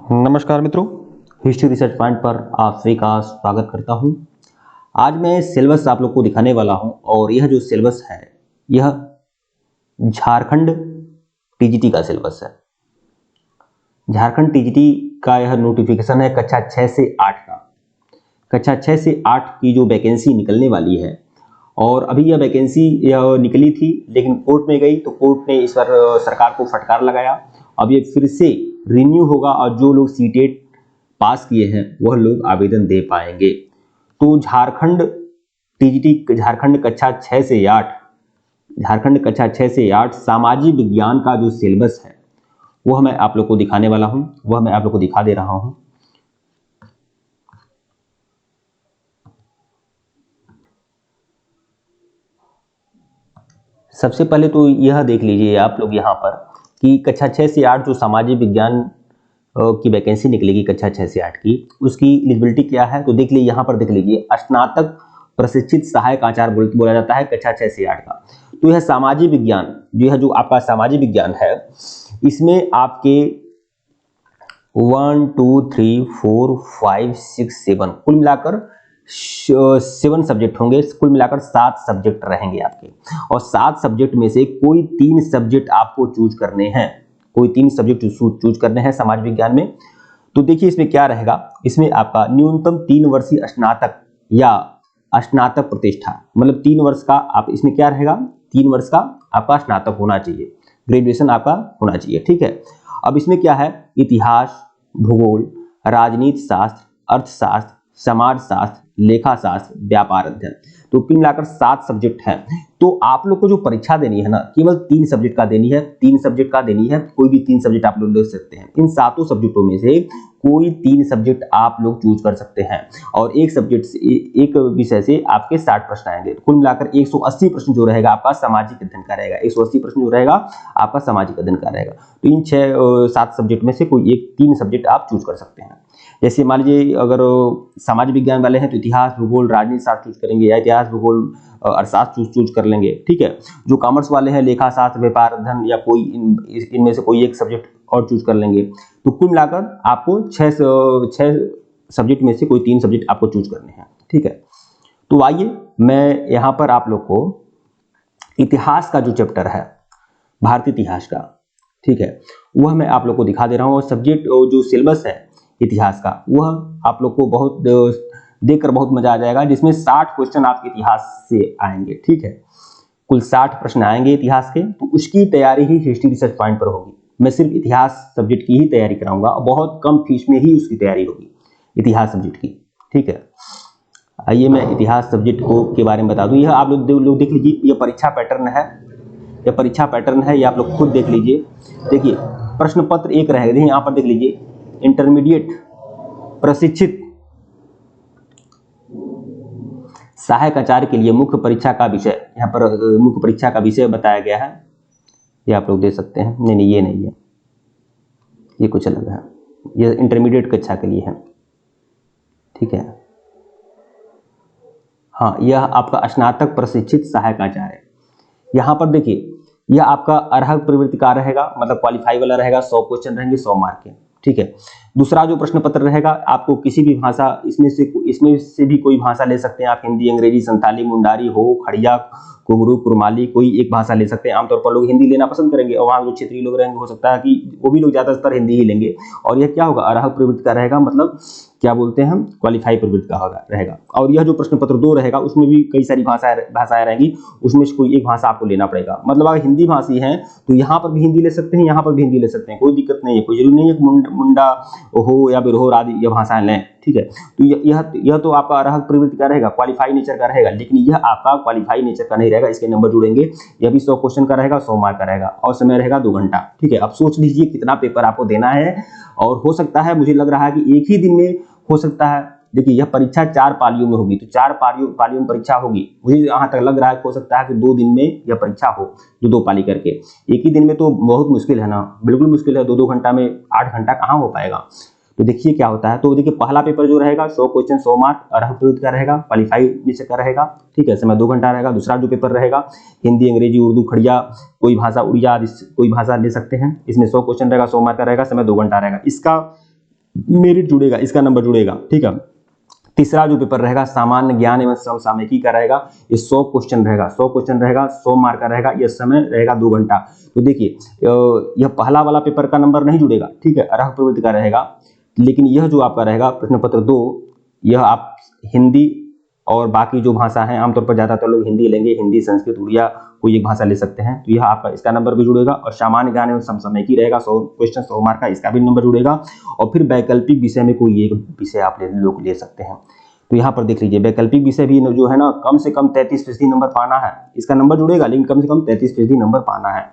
नमस्कार मित्रों, history research point पर आप सभी का स्वागत करता हूं। आज मैं सिलेबस आप लोग को दिखाने वाला हूं और यह जो सिलेबस है यह झारखंड टीजीटी का सिलेबस है। झारखंड टीजीटी का यह नोटिफिकेशन है कक्षा 6 से 8 का। कक्षा 6 से 8 की जो वैकेंसी निकलने वाली है और अभी यह वैकेंसी निकली थी लेकिन कोर्ट में गई तो कोर्ट ने इस पर सरकार को फटकार लगाया। अब ये फिर से रिन्यू होगा और जो लोग सीटेट पास किए हैं वह लोग आवेदन दे पाएंगे। तो झारखंड टीजीटी झारखंड कक्षा 6 से 8 झारखंड कक्षा 6 से 8 सामाजिक विज्ञान का जो सिलेबस है वह मैं आप लोग को दिखाने वाला हूं, वह मैं आप लोग को दिखा दे रहा हूं। सबसे पहले तो यह देख लीजिए आप लोग यहाँ पर कि कक्षा 6 से 8 जो सामाजिक विज्ञान की वैकेंसी निकलेगी कक्षा 6 से 8 की, उसकी एलिजिबिलिटी क्या है तो देख लीजिए। यहाँ पर देख लीजिए, स्नातक प्रशिक्षित सहायक आचार्य बोला जाता है कक्षा 6 से 8 का। तो यह सामाजिक विज्ञान जो आपका सामाजिक विज्ञान है, इसमें आपके 1 2 3 4 5 6 7 कुल मिलाकर 7 सब्जेक्ट होंगे। कुल मिलाकर 7 सब्जेक्ट रहेंगे आपके, और 7 सब्जेक्ट में से कोई 3 सब्जेक्ट आपको चूज करने हैं। कोई 3 सब्जेक्ट चूज करने हैं समाज विज्ञान में। तो देखिए इसमें क्या रहेगा, इसमें आपका न्यूनतम 3 वर्षीय स्नातक या स्नातक प्रतिष्ठा, मतलब 3 वर्ष का आप इसमें क्या रहेगा, 3 वर्ष का आपका स्नातक होना चाहिए, ग्रेजुएशन आपका होना चाहिए। ठीक है। अब इसमें क्या है, इतिहास, भूगोल, राजनीति शास्त्र, अर्थशास्त्र, समाज शास्त्र, लेखा शास्त्र, व्यापार अध्ययन। तो कुल मिलाकर 7 सब्जेक्ट हैं। तो आप लोग को जो परीक्षा देनी है ना, केवल 3 सब्जेक्ट का देनी है। 3 सब्जेक्ट का देनी है, कोई भी 3 सब्जेक्ट आप लोग ले सकते हैं। इन 7 सब्जेक्टों में से कोई 3 सब्जेक्ट आप लोग चूज कर सकते हैं, और एक सब्जेक्ट से एक विषय से आपके 60 प्रश्न आएंगे। कुल मिलाकर 180 प्रश्न जो रहेगा आपका सामाजिक अध्ययन का रहेगा। 180 प्रश्न जो रहेगा आपका सामाजिक अध्ययन का रहेगा। तो इन 7 सब्जेक्ट में से कोई एक 3 सब्जेक्ट आप चूज कर सकते हैं। जैसे मान लीजिए अगर सामाजिक विज्ञान वाले हैं तो इतिहास, भूगोल, राजनीति शास्त्र चूज करेंगे, या इतिहास, भूगोल, अर्थशास्त्र चूज कर लेंगे। ठीक है। जो कॉमर्स वाले हैं लेखा शास्त्र, व्यापार अध्ययन, या कोई इनमें से कोई एक सब्जेक्ट और चूज कर लेंगे। तो कुल मिलाकर आपको 6 सब्जेक्ट में से कोई 3 सब्जेक्ट आपको चूज करने हैं। ठीक है। तो आइए मैं यहाँ पर आप लोग को इतिहास का जो चैप्टर है, भारतीय इतिहास का, ठीक है, वह मैं आप लोग को दिखा दे रहा हूँ। और सब्जेक्ट जो सिलेबस है इतिहास का, वह आप लोग को बहुत देखकर बहुत मजा आ जाएगा, जिसमें 60 क्वेश्चन आपके इतिहास से आएंगे। ठीक है। कुल 60 प्रश्न आएंगे इतिहास के। तो उसकी तैयारी ही हिस्ट्री रिसर्च पॉइंट पर होगी। मैं सिर्फ इतिहास सब्जेक्ट की ही तैयारी कराऊंगा और बहुत कम फीस में ही उसकी तैयारी होगी इतिहास सब्जेक्ट की। ठीक है। आइए मैं इतिहास सब्जेक्ट को के बारे में बता दूं। यह आप लोग देख लीजिए, यह परीक्षा पैटर्न है। यह परीक्षा पैटर्न है, ये आप लोग खुद देख लीजिए। देखिए प्रश्न पत्र 1 रहेगा। देखिए यहाँ पर देख लीजिए, इंटरमीडिएट प्रशिक्षित सहायक आचार्य के लिए मुख्य परीक्षा का विषय, यहाँ पर मुख्य परीक्षा का विषय बताया गया है। ये आप लोग दे सकते हैं। नहीं, ये नहीं है, ये कुछ अलग है। ये इंटरमीडिएट कक्षा के लिए है। ठीक है। हाँ, यह आपका स्नातक प्रशिक्षित सहायक आचार्य। यहाँ पर देखिए, यह आपका अर्हक प्रवृत्ति का रहेगा, मतलब क्वालिफाई वाला रहेगा। 100 क्वेश्चन रहेंगे, 100 मार्क के। ठीक है। दूसरा जो प्रश्न पत्र रहेगा, आपको किसी भी भाषा, इसमें से भी कोई भाषा ले सकते हैं आप। हिंदी, अंग्रेजी, संताली, मुंडारी, हो, खड़िया, कुंगरू, कुरमाली, कोई एक भाषा ले सकते हैं। आमतौर पर लोग हिंदी लेना पसंद करेंगे, और वहाँ जो क्षेत्रीय लोग रहेंगे हो सकता है कि वो भी लोग ज्यादातर हिंदी ही लेंगे। और यह क्या होगा, अर्हक प्रवृत्ति का रहेगा, मतलब क्या बोलते हैं हम, क्वालिफाई प्रवृत्ति का रहेगा। और यह जो प्रश्न पत्र 2 रहेगा, उसमें भी कई सारी भाषाएं रहेंगी। उसमें से कोई एक भाषा आपको लेना पड़ेगा। मतलब अगर हिंदी भाषी हैं तो यहाँ पर भी हिंदी ले सकते हैं, यहाँ पर भी हिंदी ले सकते हैं, कोई दिक्कत नहीं है। कोई जरूरी नहीं है कि मुंडा हो या बिरहोर आदि ये भाषाएं लें। ठीक है। तो यह तो आपका अर्हक प्रवृत्ति का रहेगा, क्वालिफाई नेचर का रहेगा। लेकिन यह आपका क्वालिफाई नेचर का नहीं रहेगा, इसके नंबर जुड़ेंगे। यह भी 100 क्वेश्चन का रहेगा, 100 मार्क का रहेगा, और समय रहेगा 2 घंटा। ठीक है। अब सोच लीजिए कितना पेपर आपको देना है। और हो सकता है, मुझे लग रहा है कि एक ही दिन में हो सकता है। देखिए यह परीक्षा 4 पालियों में होगी, तो 4 पालियों में परीक्षा होगी। मुझे यहाँ तक लग रहा है हो सकता है कि 2 दिन में यह परीक्षा हो, 2 पाली करके। एक ही दिन में तो बहुत मुश्किल है ना, बिल्कुल मुश्किल है। 2 घंटा में 8 घंटा कहाँ हो पाएगा। तो देखिए क्या होता है। तो देखिए पहला पेपर जो रहेगा 100 क्वेश्चन, 100 मार्क, अर्हक प्रवृत्ति का रहेगा, क्वालिफाई नेचर का रहेगा। ठीक है। समय 2 घंटा रहेगा। दूसरा जो पेपर रहेगा हिंदी, अंग्रेजी, उर्दू, खड़िया, कोई भाषा, उड़िया, कोई भाषा ले सकते हैं। इसमें 100 क्वेश्चन रहेगा, 100 मार्क का रहेगा, समय 2 घंटा रहेगा। इसका मेरिट जुड़ेगा, इसका नंबर जुड़ेगा, ठीक है। तीसरा जो पेपर रहेगा सामान्य ज्ञान एवं समसामयिकी का रहेगा, ये 100 क्वेश्चन रहेगा, 100 क्वेश्चन रहेगा, 100 मार्क का रहेगा, यह समय रहेगा 2 घंटा। तो देखिए यह पहला वाला पेपर का नंबर नहीं जुड़ेगा, ठीक है, अर्ह प्रवृत्ति का रहेगा, लेकिन यह जो आपका रहेगा प्रश्न पत्र 2, यह आप हिंदी और बाकी जो भाषा है, आमतौर पर ज्यादातर लोग हिंदी लेंगे, हिंदी, संस्कृत, उड़िया कोई एक भाषा ले सकते हैं, तो यह आपका इसका नंबर भी जुड़ेगा। और सामान्य ज्ञान एवं समसामयिकी रहेगा 100 क्वेश्चन, 100 मार्क का, इसका भी नंबर जुड़ेगा। और फिर वैकल्पिक विषय में कोई एक विषय आप लोग ले सकते हैं। तो यहाँ पर देख लीजिए वैकल्पिक विषय भी जो है ना, कम से कम 33% नंबर पाना है, इसका नंबर जुड़ेगा, लेकिन कम से कम 33% नंबर पाना है।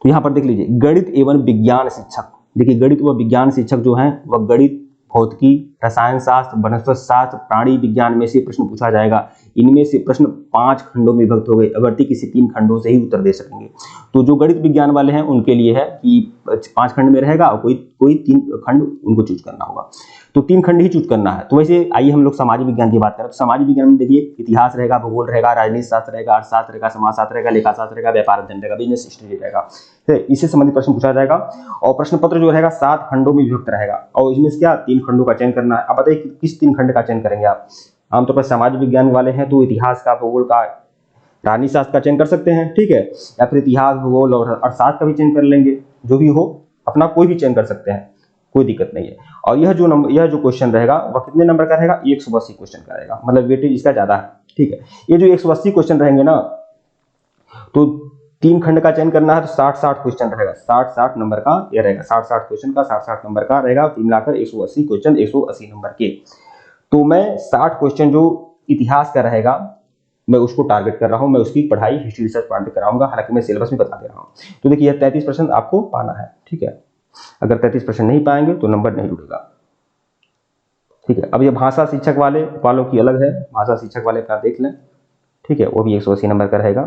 तो यहाँ पर देख लीजिए गणित एवं विज्ञान शिक्षक, देखिए गणित व विज्ञान शिक्षक जो है वह गणित, भौतिकी, रसायन शास्त्र, वनस्पति शास्त्र, प्राणी विज्ञान में से प्रश्न पूछा जाएगा। इनमें से प्रश्न 5 खंडों में विभक्त हो गए, अभ्यर्थी किसी 3 खंडों से ही उत्तर दे सकेंगे। तो जो गणित विज्ञान वाले हैं उनके लिए है कि 5 खंड में रहेगा और कोई 3 खंड उनको चूज करना होगा, तो 3 खंड ही चूज करना है। तो वैसे आइए हम लोग सामाजिक विज्ञान की बात करें, तो सामाजिक विज्ञान में देखिए इतिहास रहेगा, भूगोल रहेगा, राजनीति शास्त्र रहेगा, अर्थशास्त्र रहेगा, समाजशास्त्र रहेगा, लेखा शास्त्र रहेगा, व्यापार अध्ययन रहेगा, बिजनेस हिस्ट्री रहेगा, इससे संबंधित प्रश्न पूछा जाएगा। और प्रश्न पत्र जो रहेगा 7 खंडों में विभक्त रहेगा, और इसमें से क्या 3 खंडों का चयन करना है। अब बताइए किस 3 खंड का चयन करेंगे आप। आमतौर पर सामाजिक विज्ञान वाले हैं तो इतिहास का, भूगोल का, राजनीति शास्त्र का चयन कर सकते हैं, ठीक है, या फिर इतिहास, भूगोल और अर्थशास्त्र का भी चयन कर लेंगे, जो भी हो अपना कोई भी चयन कर सकते हैं, कोई दिक्कत नहीं है। और यह जो क्वेश्चन रहेगा वह कितने नंबर का रहेगा, 180 क्वेश्चन का रहेगा, मतलब वेटेज इसका ज्यादा है, ठीक है। ये जो 180 क्वेश्चन रहेंगे ना, तो 3 खंड का चयन करना है, तो 60-60 क्वेश्चन रहेगा, 60-60 नंबर का ये रहेगा, 60-60 क्वेश्चन का 60-60 नंबर का रहेगा, कुल मिलाकर 180 क्वेश्चन 180 नंबर के। तो मैं 60 क्वेश्चन जो इतिहास का रहेगा मैं उसको टारगेट कर रहा हूं, मैं उसकी पढ़ाई हिस्ट्री रिसर्च पॉइंट पे कराऊंगा, हालांकि मैं सिलेबस में बता दे रहा हूं। तो देखिए 33% आपको पाना है, ठीक है। अगर 33% नहीं पाएंगे तो नंबर नहीं जुड़ेगा, ठीक है। अब ये भाषा शिक्षक वालों की अलग है, भाषा शिक्षक वाले का देख लें, ठीक है, वो भी 180 नंबर का रहेगा।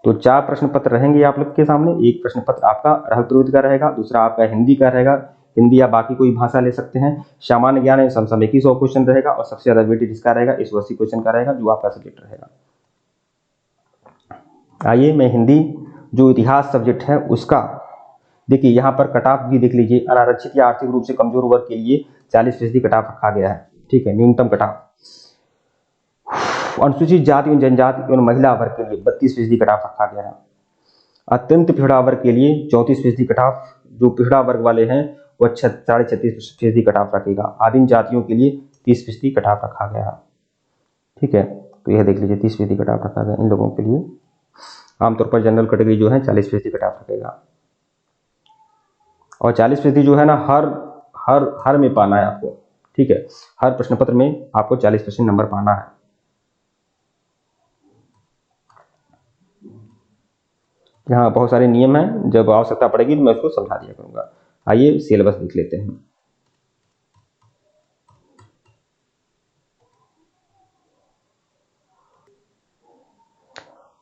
तो 4 प्रश्न पत्र रहेंगे आप लोग के सामने। एक प्रश्न पत्र आपका अर्ह प्रवृत्ति का रहेगा, दूसरा आपका हिंदी का रहेगा, हिंदी या बाकी कोई भाषा ले सकते हैं। सामान्य ज्ञान एवं समसामयिकी 100 क्वेश्चन रहेगा, और सबसे ज्यादा वेटेज इसका रहेगा 180 क्वेश्चन का रहेगा, जो आपका सब्जेक्ट रहेगा। आइए मैं हिंदी जो इतिहास सब्जेक्ट है उसका देखिए, यहाँ पर कट ऑफ भी देख लीजिए। अनारक्षित या आर्थिक रूप से कमजोर वर्ग के लिए 40% कट ऑफ रखा गया है, ठीक है, न्यूनतम कट ऑफ। अनुसूचित जाति एवं जनजाति एवं महिला वर्ग के लिए 32% कट ऑफ रखा गया है। अत्यंत पिछड़ा वर्ग के लिए 34% कट ऑफ, जो पिछड़ा वर्ग वाले हैं वह 36.5% कट ऑफ रखेगा। आदिम जातियों के लिए 30% कट ऑफ रखा गया है, ठीक है। तो यह देख लीजिए 30% कट ऑफ रखा गया इन लोगों के लिए। आमतौर पर जनरल कैटेगरी जो है 40% कट ऑफ रखेगा, और 40% जो है ना हर में पाना है आपको, ठीक है, हर प्रश्न पत्र में आपको 40% नंबर पाना है। यहाँ बहुत सारे नियम हैं, जब आवश्यकता पड़ेगी तो मैं उसको समझा दिया करूंगा। आइए सिलेबस देख लेते हैं।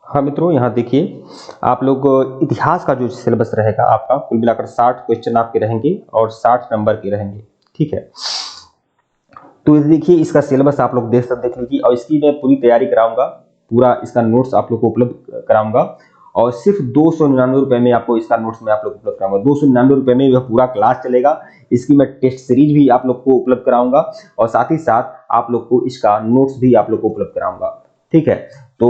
हाँ मित्रों, यहाँ देखिए आप लोग इतिहास का जो सिलेबस रहेगा आपका, कुल मिलाकर 60 क्वेश्चन आपके रहेंगे और 60 नंबर के रहेंगे, ठीक है। तो देखिए इसका सिलेबस आप लोग देख लीजिए, और इसकी मैं पूरी तैयारी कराऊंगा, पूरा इसका नोट्स आप लोग को उपलब्ध कराऊंगा, और सिर्फ 299 रुपए में आपको इसका नोट्स में आप लोग उपलब्ध कराऊंगा। 299 रुपए में यह पूरा क्लास चलेगा। इसकी मैं टेस्ट सीरीज भी आप लोग को उपलब्ध कराऊंगा, और साथ ही साथ आप लोग को इसका नोट्स भी आप लोग को उपलब्ध कराऊंगा, ठीक है। तो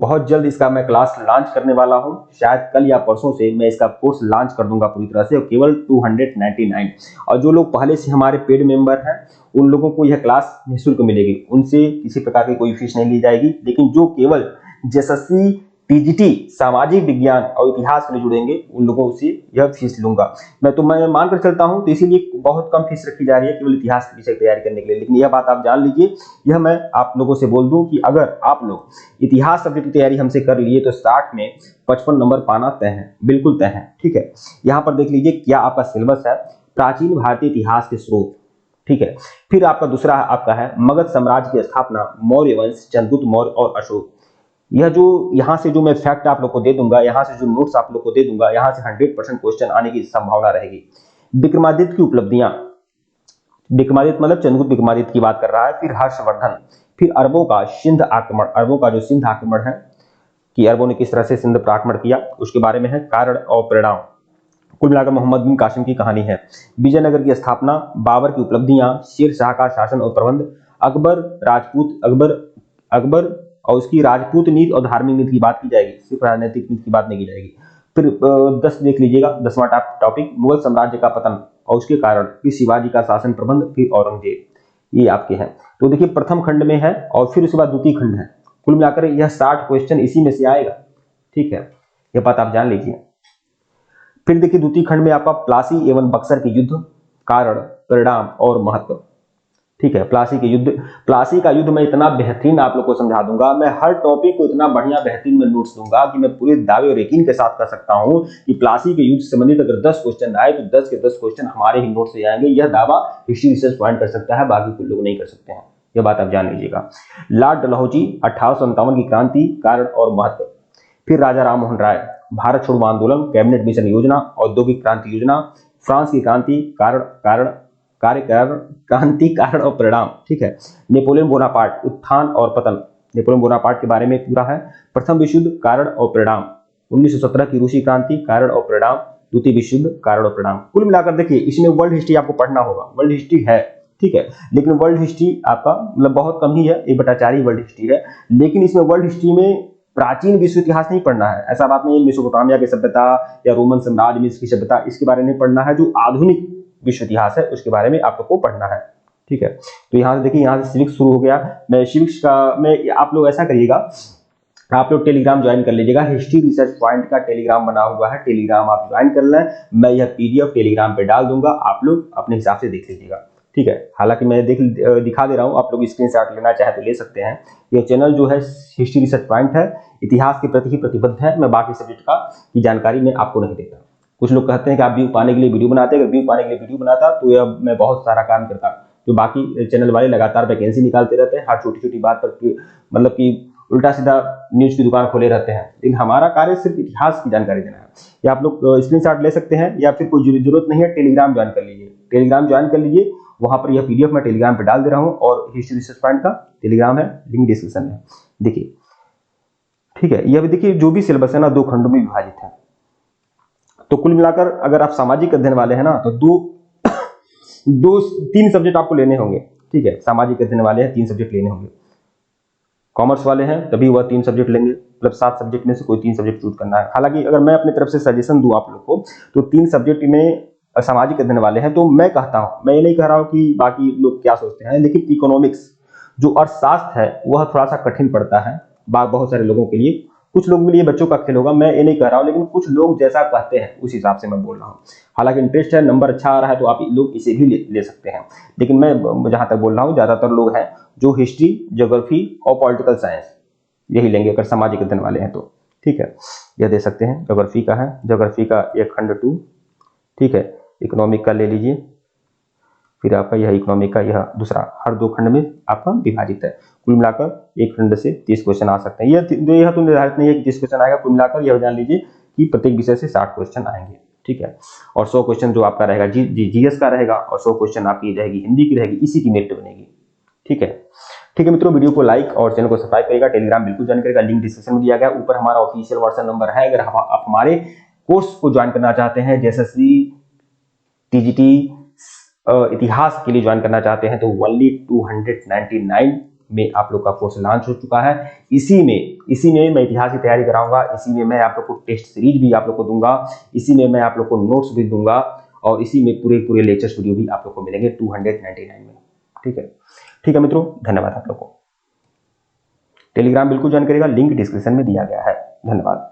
बहुत जल्द इसका मैं क्लास लॉन्च करने वाला हूं, शायद कल या परसों से मैं इसका कोर्स लॉन्च कर दूंगा पूरी तरह से, और केवल 299। और जो लोग पहले से हमारे पेड मेंबर हैं उन लोगों को यह क्लास निःशुल्क मिलेगी, उनसे किसी प्रकार की कोई फीस नहीं ली जाएगी। लेकिन जो केवल एसएससी, टीजीटी, सामाजिक विज्ञान और इतिहास में जुड़ेंगे उन लोगों से यह फीस लूंगा मैं मानकर चलता हूं, तो इसीलिए बहुत कम फीस रखी जा रही है केवल इतिहास के विषय की तैयारी करने के लिए। लेकिन यह बात आप जान लीजिए, यह मैं आप लोगों से बोल दूं कि अगर आप लोग इतिहास सब्जेक्ट की तैयारी हमसे कर लिए तो 60 में 55 नंबर पाना तय है, बिल्कुल तय है, ठीक है। यहाँ पर देख लीजिए क्या आपका सिलेबस है। प्राचीन भारतीय इतिहास के स्रोत, ठीक है। फिर आपका दूसरा आपका है मगध साम्राज्य की स्थापना, मौर्य वंश, चंद्रगुप्त मौर्य और अशोक। यह जो यहाँ से जो मैं फैक्ट आप लोग को दे दूंगा, यहाँ से जो नोट्स आप लोग को दे दूंगा, यहाँ से 100% क्वेश्चन आने की संभावना रहेगी। विक्रमादित्य की उपलब्धियां, विक्रमादित्य मतलब चंद्रगुप्त विक्रमादित्य की बात कर रहा है। फिर हर्षवर्धन, फिर अरबों का सिंध आक्रमण, अरबों का जो सिंध आक्रमण है कि अरबों ने किस तरह से सिंध पर आक्रमण किया, उसके बारे में है। कारण और परिणाम, कुल मिलाकर मोहम्मद बिन कासिम की कहानी है। विजयनगर की स्थापना, बाबर की उपलब्धियां, शेर शाह का शासन और प्रबंध, अकबर और उसकी राजपूत नीति और धार्मिक नीति की बात की जाएगी, सिर्फ राजनीतिक नीति की बात नहीं की जाएगी। फिर 10 देख लीजिएगा, 10वां टॉपिक मुगल साम्राज्य का पतन और उसके कारण, फिर शिवाजी का शासन प्रबंध, फिर औरंगजेब, ये आपके हैं। तो देखिए प्रथम खंड में है और फिर उसके बाद द्वितीय खंड है। कुल मिलाकर यह 60 क्वेश्चन इसी में से आएगा, ठीक है, यह बात आप जान लीजिए। फिर देखिए द्वितीय खंड में आपका प्लासी एवं बक्सर के युद्ध, कारण, परिणाम और महत्व, ठीक है। प्लासी का युद्ध मैं इतना बेहतरीन आप लोग को समझा दूंगा, मैं हर टॉपिक को इतना बढ़िया बेहतरीन में नोट्स दूंगा कि मैं पूरे दावे और यकीन के साथ कर सकता हूं कि प्लासी के युद्ध से संबंधित अगर 10 क्वेश्चन आए तो 10 के 10 क्वेश्चन हमारे ही नोट से आएंगे। यह दावा हिस्ट्री रिसर्च पॉइंट कर सकता है, बाकी कुछ लोग नहीं कर सकते हैं, यह बात आप जान लीजिएगा। लॉर्ड डलहौजी 1857 की क्रांति, कारण और महत्व। फिर राजा राम मोहन राय, भारत छोड़ो आंदोलन, कैबिनेट मिशन योजना, औद्योगिक क्रांति योजना, फ्रांस की क्रांति, क्रांति कारण और परिणाम, ठीक है। नेपोलियन बोनापार्ट, उत्थान और पतन, नेपोलियन बोनापार्ट के बारे में पूरा है। प्रथम विश्व युद्ध, कारण और परिणाम। 1917 की रूसी क्रांति, कारण और परिणाम। द्वितीय विश्व युद्ध, कारण और परिणाम। कुल मिलाकर देखिए इसमें वर्ल्ड हिस्ट्री आपको पढ़ना होगा, वर्ल्ड हिस्ट्री है, ठीक है, लेकिन वर्ल्ड हिस्ट्री आपका मतलब बहुत कम ही है, 1/4 वर्ल्ड हिस्ट्री है, लेकिन इसमें वर्ल्ड हिस्ट्री में प्राचीन विश्व इतिहास नहीं पढ़ना है, ऐसा बात नहीं है मेसोपोटामिया की सभ्यता या रोमन साम्राज्य मिस्र की सभ्यता, इसके बारे में पढ़ना है। जो आधुनिक विश्व इतिहास है उसके बारे में आप लोग को पढ़ना है, ठीक है। तो यहाँ से देखिए, यहाँ से सिविक्स शुरू हो गया। मैं सिविक्स का में आप लोग ऐसा करिएगा, आप लोग टेलीग्राम ज्वाइन कर लीजिएगा, हिस्ट्री रिसर्च पॉइंट का टेलीग्राम बना हुआ है, टेलीग्राम आप ज्वाइन कर लें, मैं यह पीडीएफ टेलीग्राम पे डाल दूंगा, आप लोग अपने हिसाब से देख लीजिएगा, ठीक है। हालांकि मैं दिखा दे रहा हूँ, आप लोग स्क्रीनशॉट लेना चाहे तो ले सकते हैं। यह चैनल जो है हिस्ट्री रिसर्च पॉइंट है, इतिहास के प्रति ही प्रतिबद्ध है, मैं बाकी सब्जेक्ट की जानकारी मैं आपको नहीं देता। कुछ लोग कहते हैं कि आप व्यू पाने के लिए वीडियो बनाते हैं, अगर व्यू पाने के लिए वीडियो बनाता तो यह मैं बहुत सारा काम करता। जो बाकी चैनल वाले लगातार वैकेंसी निकालते रहते हैं, हर छोटी छोटी बात पर मतलब कि उल्टा सीधा न्यूज की दुकान खोले रहते हैं, लेकिन हमारा कार्य सिर्फ इतिहास की जानकारी देना है। या आप लोग स्क्रीनशॉट ले सकते हैं, या फिर कोई जरूरत नहीं है, टेलीग्राम ज्वाइन कर लीजिए, टेलीग्राम ज्वाइन कर लीजिए, वहां पर यह पीडीएफ मैं टेलीग्राम पे डाल दे रहा हूँ, और हिस्ट्री रिसर्च पॉइंट का टेलीग्राम है, लिंक डिस्क्रिप्शन में देखिए, ठीक है। यह भी देखिए जो भी सिलेबस है ना 2 खंडों में विभाजित है। तो कुल मिलाकर अगर आप सामाजिक अध्ययन वाले हैं ना तो 3 सब्जेक्ट आपको लेने होंगे, ठीक है। सामाजिक अध्ययन वाले हैं 3 सब्जेक्ट लेने होंगे, कॉमर्स वाले हैं तभी वह 3 सब्जेक्ट लेंगे, मतलब 7 सब्जेक्ट में से कोई 3 सब्जेक्ट चूज करना है। हालांकि अगर मैं अपनी तरफ से सजेशन दूं आप लोग को तो 3 सब्जेक्ट में सामाजिक अध्ययन वाले हैं तो मैं कहता हूं, मैं ये नहीं कह रहा हूं कि बाकी लोग क्या सोचते हैं, लेकिन इकोनॉमिक्स जो अर्थशास्त्र है वह थोड़ा सा कठिन पड़ता है बहुत सारे लोगों के लिए, कुछ लोगों के लिए बच्चों का खेल होगा, मैं ये नहीं कह रहा हूं, लेकिन कुछ लोग जैसा कहते हैं उस हिसाब से मैं बोल रहा हूं। हालांकि इंटरेस्ट है, नंबर अच्छा आ रहा है तो आप लोग इसे भी ले सकते हैं, लेकिन मैं जहां तक बोल रहा हूं ज्यादातर लोग हैं जो हिस्ट्री, ज्योग्राफी और पॉलिटिकल साइंस यही लेंगे अगर सामाजिक अध्ययन वाले हैं तो, ठीक है। यह दे सकते हैं, ज्योग्राफी का है, ज्योग्राफी का एक खंड 2, ठीक है। इकोनॉमिक का ले लीजिए, फिर आपका यह इकोनॉमिक का यह दूसरा, हर 2 खंड में आपका विभाजित है। कुल मिलाकर एक खंड से 30 क्वेश्चन आ सकते हैं। यह तो निर्धारित नहीं है कि 30 क्वेश्चन आएगा, कुल मिलाकर यह जान लीजिए कि प्रत्येक विषय से 60 क्वेश्चन आएंगे, ठीक है। और 100 क्वेश्चन जो आपका रहेगा जीएस का रहेगा, और 100 क्वेश्चन आपकी रहेगी हिंदी की रहेगी, इसी की मेरिट बनेगी, ठीक है। ठीक है मित्रों, वीडियो को लाइक और चैनल को सब्सक्राइब करेगा, टेलीग्राम बिल्कुल ज्वाइन करेगा, लिंक डिस्क्रिप्शन में दिया गया, ऊपर हमारा ऑफिशियल व्हाट्सएप नंबर है। अगर आप हमारे कोर्स को ज्वाइन करना चाहते हैं, जैसे टीजीटी इतिहास के लिए ज्वाइन करना चाहते हैं तो ओनली 299 में आप लोग का कोर्स लॉन्च हो चुका है। इसी में मैं इतिहास की तैयारी कराऊंगा, इसी में मैं आप लोग को टेस्ट सीरीज भी आप लोग को दूंगा, इसी में मैं आप लोग को नोट्स भी दूंगा, और इसी में पूरे लेक्चर्स वीडियो भी आप लोग को मिलेंगे 299 में, ठीक है। ठीक है मित्रों, धन्यवाद आप लोग को। टेलीग्राम बिल्कुल ज्वाइन करेगा, लिंक डिस्क्रिप्शन में दिया गया है। धन्यवाद।